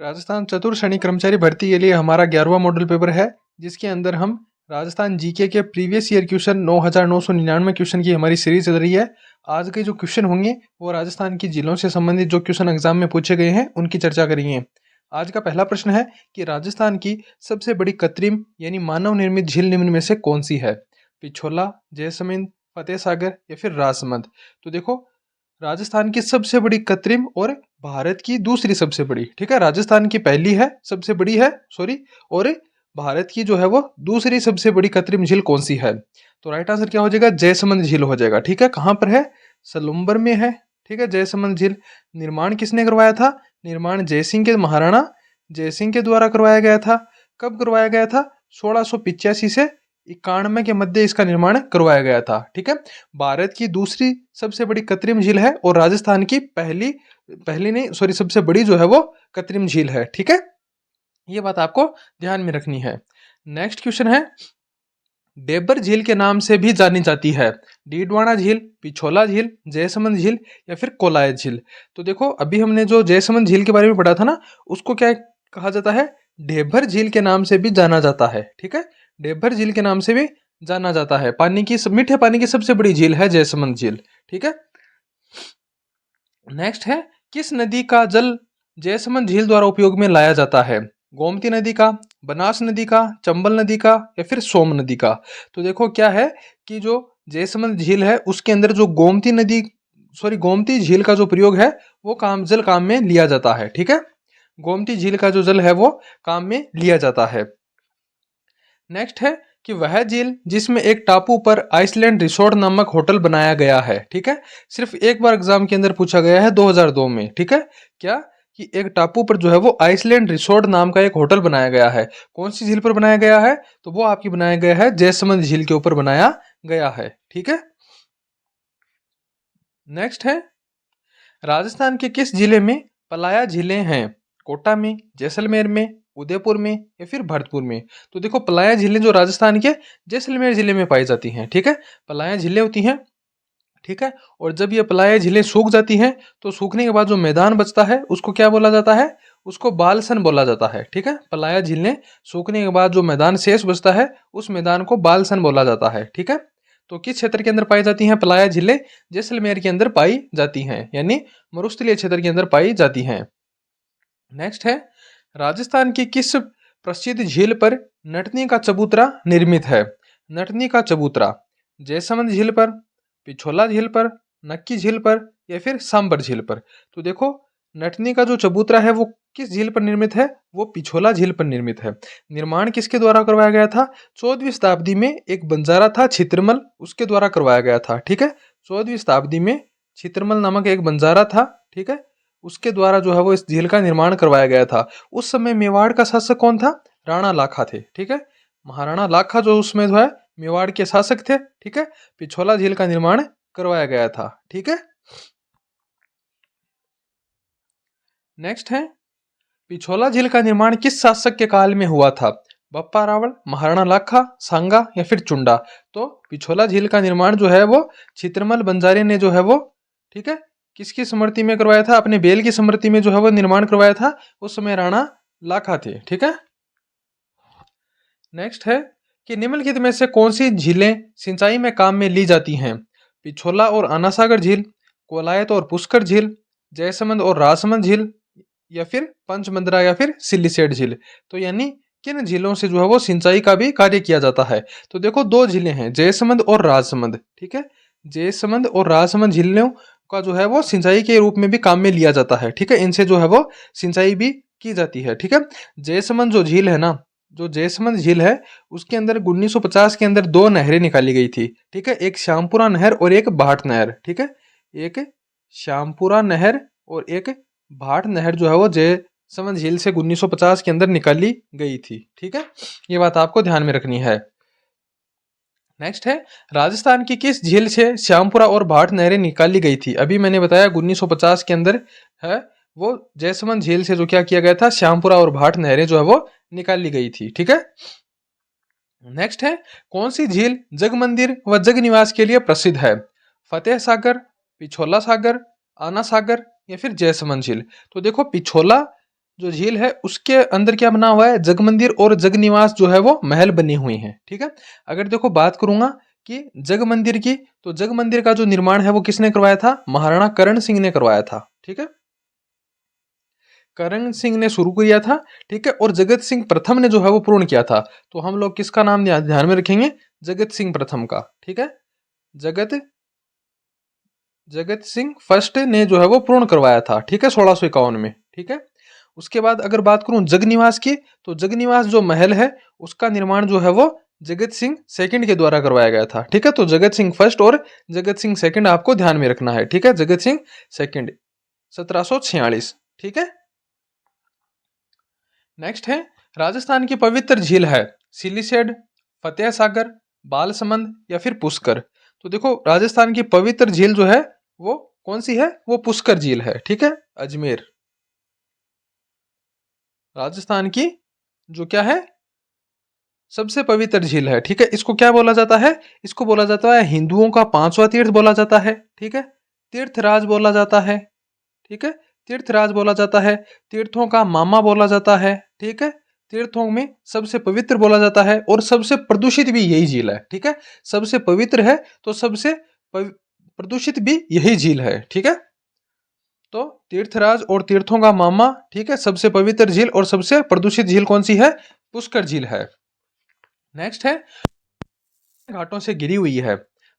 राजस्थान चतुर्थ श्रेणी कर्मचारी भर्ती के लिए हमारा 11वां मॉडल पेपर है, जिसके अंदर हम राजस्थान जीके के प्रीवियस ईयर क्वेश्चन 9,999 क्वेश्चन की हमारी सीरीज चल रही है। आज के जो क्वेश्चन होंगे वो राजस्थान की जिलों से संबंधित जो क्वेश्चन एग्जाम में पूछे गए हैं उनकी चर्चा करेंगे। आज का पहला प्रश्न है कि राजस्थान की सबसे बड़ी कृत्रिम यानी मानव निर्मित झील निम्न में से कौन सी है? पिछोला, जैसमिंद, फतेह सागर या फिर राजसमंद। तो देखो, राजस्थान की सबसे बड़ी कृत्रिम और भारत की दूसरी सबसे बड़ी, ठीक है, राजस्थान की पहली है, सबसे बड़ी है, सॉरी, और भारत की जो है वो दूसरी सबसे बड़ी कृत्रिम झील कौन सी है? तो राइट आंसर क्या हो जाएगा? जयसमंद झील हो जाएगा। ठीक है, कहाँ पर है? सलुम्बर में है। ठीक है, जयसमंद झील। निर्माण किसने करवाया था? निर्माण जयसिंह के, महाराणा जयसिंह के द्वारा करवाया गया था। कब करवाया गया था? 1685 से 91 के मध्य इसका निर्माण करवाया गया था। ठीक है, भारत की दूसरी सबसे बड़ी कृत्रिम झील है और राजस्थान की पहली पहली नहीं, सॉरी, सबसे बड़ी जो है वो कृत्रिम झील है। ठीक है, ये बात आपको ध्यान में रखनी है। नेक्स्ट क्वेश्चन है, डेबर झील के नाम से भी जानी जाती है डीडवाना झील, पिछोला झील, जयसमंद झील या फिर कोलाय झील। तो देखो, अभी हमने जो जयसमंद झील के बारे में पढ़ा था ना, उसको क्या कहा जाता है? ढेबर झील के नाम से भी जाना जाता है। ठीक है, ढेबर झील के नाम से भी जाना जाता है। पानी की, मीठे पानी की सबसे बड़ी झील है जयसमंद झील। ठीक है, नेक्स्ट है, किस नदी का जल जयसमंद झील द्वारा उपयोग में लाया जाता है? गोमती नदी का, बनास नदी का, चंबल नदी का या फिर सोम नदी का। तो देखो क्या है कि जो जयसमंद झील है उसके अंदर जो गोमती नदी, सॉरी, गोमती झील का जो प्रयोग है वो काम में लिया जाता है। ठीक है, गोमती झील का जो जल है वो काम में लिया जाता है। नेक्स्ट है कि वह झील जिसमें एक टापू पर आइसलैंड रिसोर्ट नामक होटल बनाया गया है। ठीक है, सिर्फ एक बार एग्जाम के अंदर पूछा गया है 2002 में। ठीक है, क्या कि एक टापू पर जो है वो आइसलैंड रिसोर्ट नाम का एक होटल बनाया गया है। कौन सी झील पर बनाया गया है? तो वो आपकी बनाया गया है जयसमंद झील के ऊपर बनाया गया है। ठीक है, नेक्स्ट है, राजस्थान के किस जिले में पलाया झीलें हैं? कोटा में, जैसलमेर में, उदयपुर में या फिर भरतपुर में। तो देखो, पलाया झीलें जो राजस्थान के जैसलमेर जिले में पाई जाती हैं। ठीक है, पलाया झीलें होती हैं। ठीक है, और जब ये पलाया झीलें सूख जाती हैं तो सूखने के बाद जो मैदान बचता है उसको क्या बोला जाता है? उसको बालसन बोला जाता है। ठीक है, पलाया झीलें सूखने के बाद जो मैदान शेष बचता है उस मैदान को बालसन बोला जाता है। ठीक है, तो किस क्षेत्र के अंदर पाई जाती हैं पलाया झीलें? जैसलमेर के अंदर पाई जाती हैं, यानी मरुस्थलीय क्षेत्र के अंदर पाई जाती हैं। नेक्स्ट है, राजस्थान की किस प्रसिद्ध झील पर नटनी का चबूतरा निर्मित है? नटनी का चबूतरा जयसमंद झील पर, पिछोला झील पर, नक्की झील पर या फिर सांबर झील पर। तो देखो, नटनी का जो चबूतरा है वो किस झील पर निर्मित है? वो पिछोला झील पर निर्मित है। निर्माण किसके द्वारा करवाया गया था? 14वीं शताब्दी में एक बंजारा था छित्रमल, उसके द्वारा करवाया गया था। ठीक है, 14वीं शताब्दी में छित्रमल नामक एक बंजारा था। ठीक है, उसके द्वारा जो है वो इस झील का निर्माण करवाया गया था। उस समय मेवाड़ का शासक कौन था? राणा लाखा थे। ठीक है, महाराणा लाखा जो उसमें जो है मेवाड़ के शासक थे। ठीक है, पिछोला झील का निर्माण करवाया गया था। ठीक है, नेक्स्ट है, पिछोला झील का निर्माण किस शासक के काल में हुआ था? बप्पा रावल, महाराणा लाखा, सांगा या फिर चुंडा। तो पिछोला झील का निर्माण जो है वो छित्रमल बंजारे ने जो है वो, ठीक है, किसकी स्मृति में करवाया था? अपने बेल की स्मृति में जो है वो निर्माण करवाया था। उस समय राणा लाखा थे। ठीक है, नेक्स्ट है कि निम्नलिखित में से कौन सी झीलें सिंचाई में काम में ली जाती हैं? पिछोला और आनासागर झील, कोलायत और पुष्कर झील, जयसमंद और राजसमंद झील या फिर पंचमंद्रा या फिर सिल्लीसेट झील। तो यानी किन झीलों से जो है वो सिंचाई का भी कार्य किया जाता है? तो देखो, दो झीलें हैं, जयसमंद और राजसमंद। ठीक है, जयसमंद और राजसमंद झीलों का जो है वो सिंचाई के रूप में भी काम में लिया जाता है। ठीक है, इनसे जो है वो सिंचाई भी की जाती है। ठीक है, जयसमंद जो झील है ना, जो जयसमंद झील है उसके अंदर 1950 के अंदर दो नहरें निकाली गई थी। ठीक है, एक श्यामपुरा नहर और एक भाट नहर। ठीक है, एक श्यामपुरा नहर और एक भाट नहर जो है वो जयसमंद झील से 1950 के अंदर निकाली गई थी। ठीक है, ये बात आपको ध्यान में रखनी है। नेक्स्ट है, राजस्थान की किस झील से श्यामपुरा और भाट नहरें निकाली गई थी? अभी मैंने बताया 1950 के अंदर है वो जयसमंद झील से जो क्या किया गया था, श्यामपुरा और भाट नहरें जो है वो निकाली गई थी। ठीक है, नेक्स्ट है, कौन सी झील जग मंदिर व जग निवास के लिए प्रसिद्ध है? फतेह सागर, पिछोला सागर, आना सागर या फिर जयसमंद झील। तो देखो, पिछोला जो झील है उसके अंदर क्या बना हुआ है, जगमंदिर और जगनिवास जो है वो महल बने हुए हैं। ठीक है। अगर देखो बात करूंगा कि जगमंदिर की, तो जगमंदिर का जो निर्माण है वो किसने करवाया था, महाराणा करण सिंह ने करवाया था। ठीक है। करण सिंह ने शुरू किया था। ठीक है। और जगत सिंह प्रथम ने जो है वो पूर्ण किया था। तो हम लोग किसका नाम ध्यान में रखेंगे, जगत सिंह प्रथम का। ठीक है। जगत जगत सिंह फर्स्ट ने जो है वो पूर्ण करवाया था। ठीक है, 1651 में। ठीक है। उसके बाद अगर बात करूं जगनिवास की, तो जगनिवास जो महल है उसका निर्माण जो है वो जगत सिंह सेकंड के द्वारा करवाया गया था। ठीक है। तो जगत सिंह फर्स्ट और जगत सिंह सेकंड आपको ध्यान में रखना है। ठीक है। जगत सिंह सेकंड 1746। ठीक है। नेक्स्ट है, राजस्थान की पवित्र झील है सिलिसेड, फतेह सागर, बालसमंद या फिर पुष्कर। तो देखो राजस्थान की पवित्र झील जो है वो कौन सी है, वो पुष्कर झील है। ठीक है। अजमेर राजस्थान की जो क्या है, सबसे पवित्र झील है। ठीक है। इसको क्या बोला जाता है, इसको बोला जाता है हिंदुओं का पांचवा तीर्थ बोला जाता है। ठीक है। तीर्थराज बोला जाता है। ठीक है। तीर्थराज बोला जाता है, तीर्थों का मामा बोला जाता है। ठीक है। तीर्थों में सबसे पवित्र बोला जाता है और सबसे प्रदूषित भी यही झील है। ठीक है। सबसे पवित्र है तो सबसे प्रदूषित भी यही झील है। ठीक है। तो तीर्थराज और तीर्थों का मामा, ठीक है, सबसे पवित्र झील और सबसे प्रदूषित झील कौन सी है, पुष्कर झील है। नेक्स्ट है, घाटों से घिरी हुई है,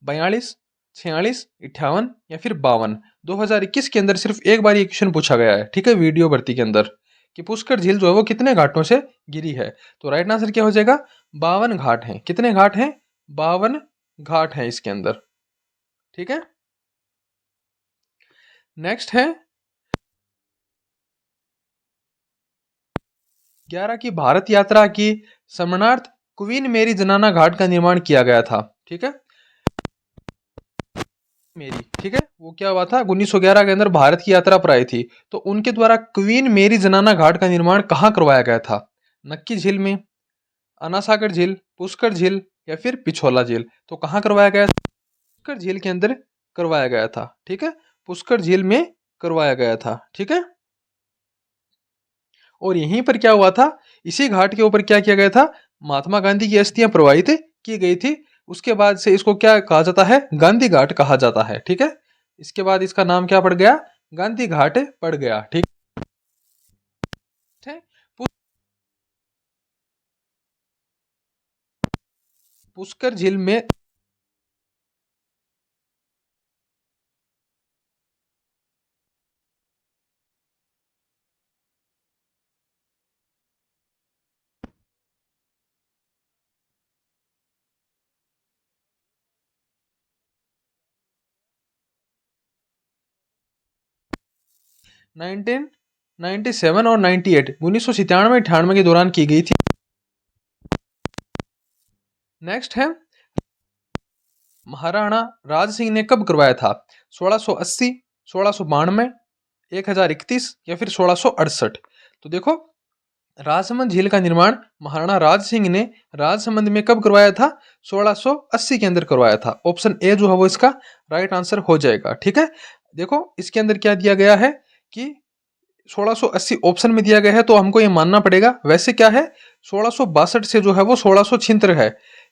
42, 46, 58 या फिर 52। 2021 के अंदर सिर्फ एक बार ये क्वेश्चन पूछा गया है। ठीक है, वीडियो भर्ती के अंदर, कि पुष्कर झील जो है वो कितने घाटों से घिरी है। तो राइट आंसर क्या हो जाएगा, 52 घाट हैं। कितने घाट हैं, 52 घाट हैं इसके अंदर। ठीक है। नेक्स्ट है, 11 की भारत यात्रा की स्मरणार्थ क्वीन मेरी जनाना घाट का निर्माण किया गया था। ठीक है। मेरी, ठीक है, वो क्या हुआ था 1911 के अंदर भारत की यात्रा पर आई थी, तो उनके द्वारा क्वीन मेरी जनाना घाट का निर्माण कहाँ करवाया गया था, नक्की झील में, अनासागर झील, पुष्कर झील या फिर पिछोला झील। तो कहाँ करवाया गया, पुष्कर झील के अंदर करवाया गया था। ठीक है। पुष्कर झील में करवाया गया था। ठीक है। और यहीं पर क्या हुआ था, इसी घाट के ऊपर क्या किया गया था, महात्मा गांधी की अस्थियां प्रवाहित की गई थी। उसके बाद से इसको क्या कहा जाता है, गांधी घाट कहा जाता है। ठीक है। इसके बाद इसका नाम क्या पड़ गया, गांधी घाट पड़ गया। ठीक है। पुष्कर झील में 1997 और 98, 1997 98 के दौरान की गई थी। नेक्स्ट है, महाराणा राज सिंह ने कब करवाया था, 1680, 1692, 1031 या फिर 1668। तो देखो राजसमंद झील का निर्माण महाराणा राज सिंह ने राजसमंद में कब करवाया था, 1680 के अंदर करवाया था। ऑप्शन ए जो है वो इसका राइट आंसर हो जाएगा। ठीक है। देखो इसके अंदर क्या दिया गया है कि 1680 ऑप्शन में दिया गया है, तो हमको ये मानना पड़ेगा। वैसे क्या है, 1662 से जो है वो 1676 है,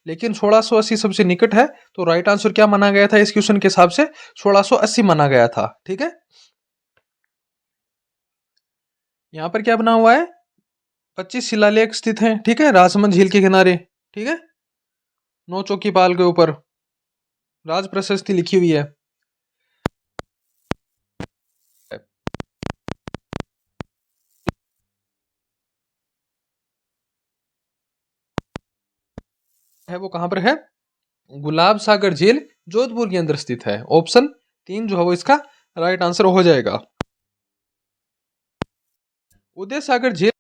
लेकिन 1680 सबसे निकट है, तो राइट आंसर क्या माना गया था इस क्वेश्चन के हिसाब से, 1680 माना गया था। ठीक है। यहाँ पर क्या बना हुआ है, 25 शिलालेख स्थित हैं। ठीक है, राजसमंद झील के किनारे। ठीक है। नौ चौकी पाल के ऊपर राज प्रशस्ति लिखी हुई है वो कहाँ पर है, गुलाब सागर झील जोधपुर के अंदर स्थित है। ऑप्शन 3 जो है वो इसका राइट आंसर हो जाएगा। उदय सागर झील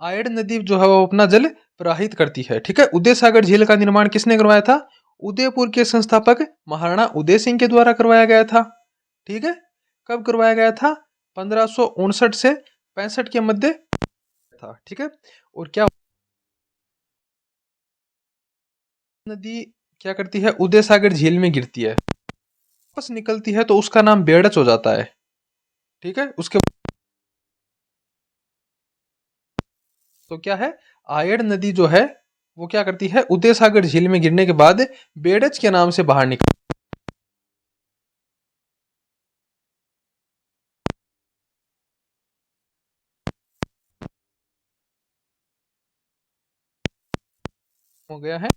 आयड नदी जो है वो अपना जल प्रवाहित करती है। ठीक है, उदय सागर झील का निर्माण किसने करवाया था? उदयपुर के संस्थापक महाराणा उदय सिंह के द्वारा करवाया गया था। ठीक है, कब करवाया गया था? 1559 से 65 के मध्य था। ठीक है, और क्या नदी क्या करती है? उदय सागर झील में गिरती है, वापस निकलती है तो उसका नाम बेड़च हो जाता है। ठीक है, उसके तो क्या है, आयड़ नदी जो है वो क्या करती है? उदय सागर झील में गिरने के बाद बेड़च के नाम से बाहर निकल हो गया है।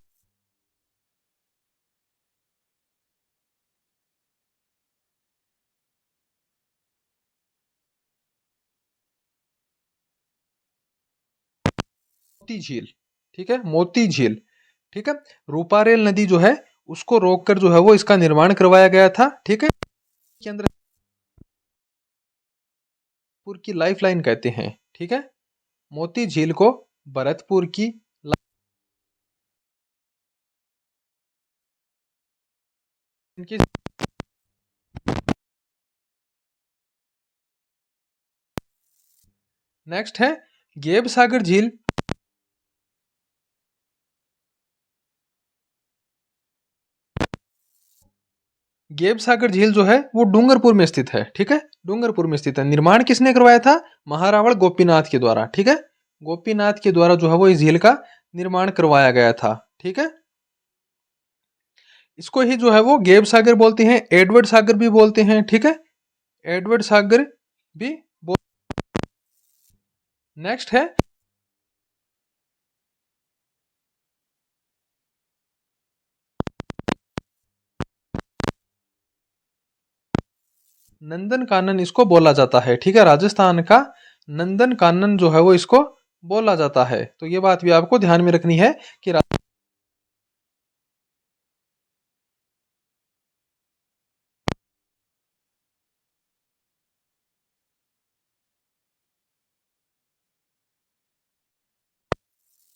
मोती झील। ठीक है, मोती झील। ठीक है, रूपारेल नदी जो है उसको रोककर जो है वो इसका निर्माण करवाया गया था। ठीक है, के अंदर भरतपुर की लाइफ लाइन कहते हैं। ठीक है, मोती झील को भरतपुर की लाइन की। नेक्स्ट है गेब सागर झील। गेब सागर झील जो है वो डूंगरपुर में स्थित है। ठीक है, डूंगरपुर में स्थित है। निर्माण किसने करवाया था? महारावण गोपीनाथ के द्वारा। ठीक है, गोपीनाथ के द्वारा जो है वो इस झील का निर्माण करवाया गया था। ठीक है, इसको ही जो है वो गेब सागर बोलते हैं, एडवर्ड सागर भी बोलते हैं। ठीक है, एडवर्ड सागर भी बोल। नेक्स्ट है नंदन कानन, इसको बोला जाता है। ठीक है, राजस्थान का नंदन कानन जो है वो इसको बोला जाता है। तो ये बात भी आपको ध्यान में रखनी है कि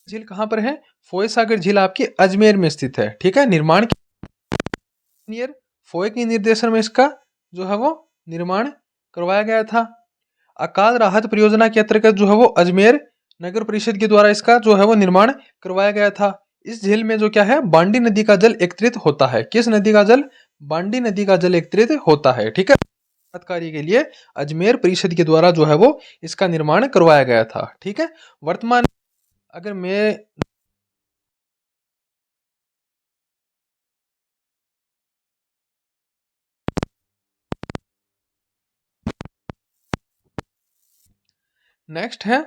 झील कहाँ पर है? फोय सागर झील आपकी अजमेर में स्थित है। ठीक है, निर्माण इंजीनियर फोय के निर्देशन में इसका जो है वो निर्माण करवाया गया था। अकाल राहत परियोजना के अंतर्गत जो है वो अजमेर नगर परिषद के द्वारा इसका जो है वो निर्माण करवाया गया था। इस झील में जो क्या है, बांडी नदी का जल एकत्रित होता है। किस नदी का जल? बांडी नदी का जल एकत्रित होता है। ठीक है, राहत कार्य के लिए अजमेर परिषद के द्वारा जो है वो इसका निर्माण करवाया गया था। ठीक है, वर्तमान अगर मैं नेक्स्ट है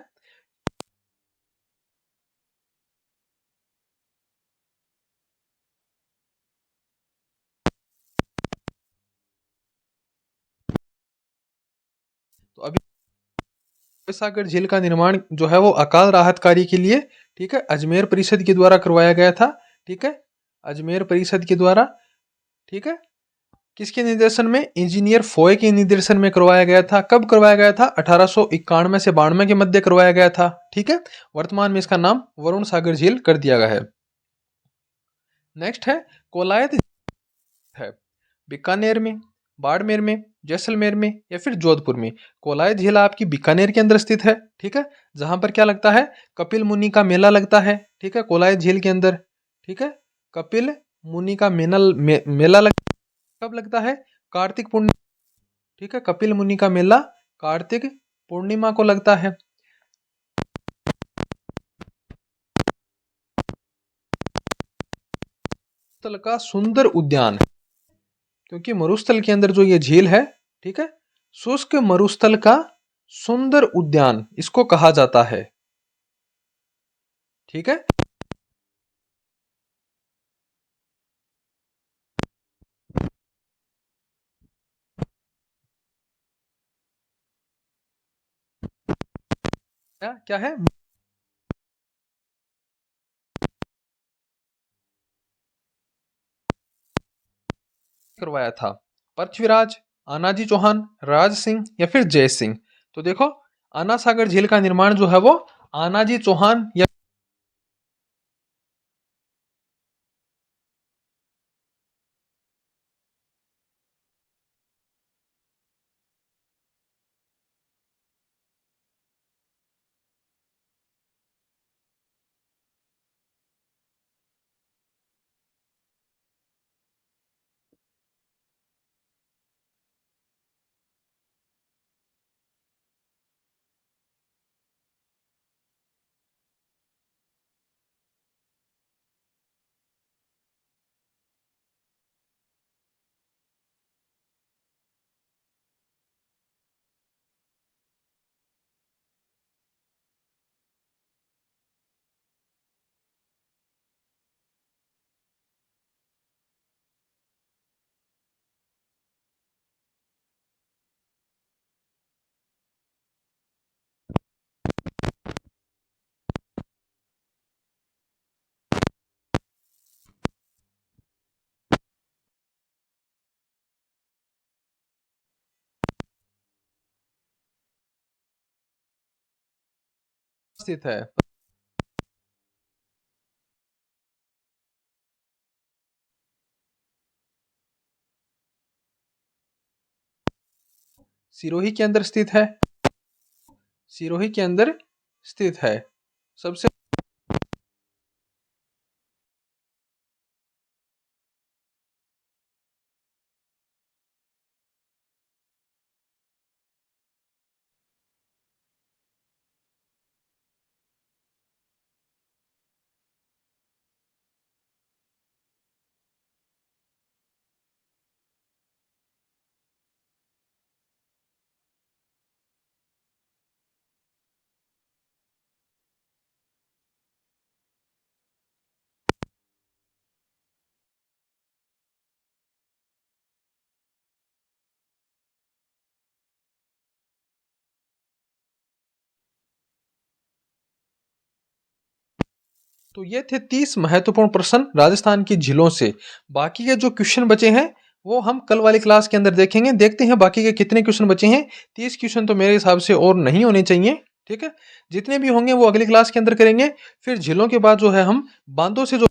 तो अभी सागर झील का निर्माण जो है वो अकाल राहत कार्य के लिए, ठीक है, अजमेर परिषद के द्वारा करवाया गया था। ठीक है, अजमेर परिषद के द्वारा। ठीक है, किसके निर्देशन में? इंजीनियर फोय के निर्देशन में करवाया गया था। कब करवाया गया था? 1891 से 92 के मध्य करवाया गया था। ठीक है, वर्तमान में इसका नाम वरुण सागर झील कर दिया गया है। नेक्स्ट है कोलायत है, बीकानेर में, बाड़मेर में, जैसलमेर में या फिर जोधपुर में। कोलायत झील आपकी बीकानेर के अंदर स्थित है। ठीक है, जहां पर क्या लगता है? कपिल मुनि का मेला लगता है। ठीक है, कोलायत झील के अंदर। ठीक है, कपिल मुनि का मेला कब लगता है? कार्तिक पूर्णिमा। ठीक है, कपिल मुनि का मेला कार्तिक पूर्णिमा को लगता है। स्थल का सुंदर उद्यान, क्योंकि मरुस्थल के अंदर जो ये झील है, ठीक है, शुष्क मरुस्थल का सुंदर उद्यान इसको कहा जाता है। ठीक है, क्या क्या है? करवाया था पृथ्वीराज, आनाजी चौहान, राज सिंह या फिर जय सिंह। तो देखो, आना सागर झील का निर्माण जो है वो आनाजी चौहान या स्थित है। सिरोही के अंदर स्थित है। सिरोही के अंदर स्थित है। सबसे तो ये थे 30 महत्वपूर्ण प्रश्न राजस्थान की झीलों से। बाकी के जो क्वेश्चन बचे हैं वो हम कल वाली क्लास के अंदर देखेंगे। देखते हैं बाकी के कितने क्वेश्चन बचे हैं। 30 क्वेश्चन तो मेरे हिसाब से और नहीं होने चाहिए। ठीक है, जितने भी होंगे वो अगली क्लास के अंदर करेंगे। फिर झीलों के बाद जो है हम बांधों से जो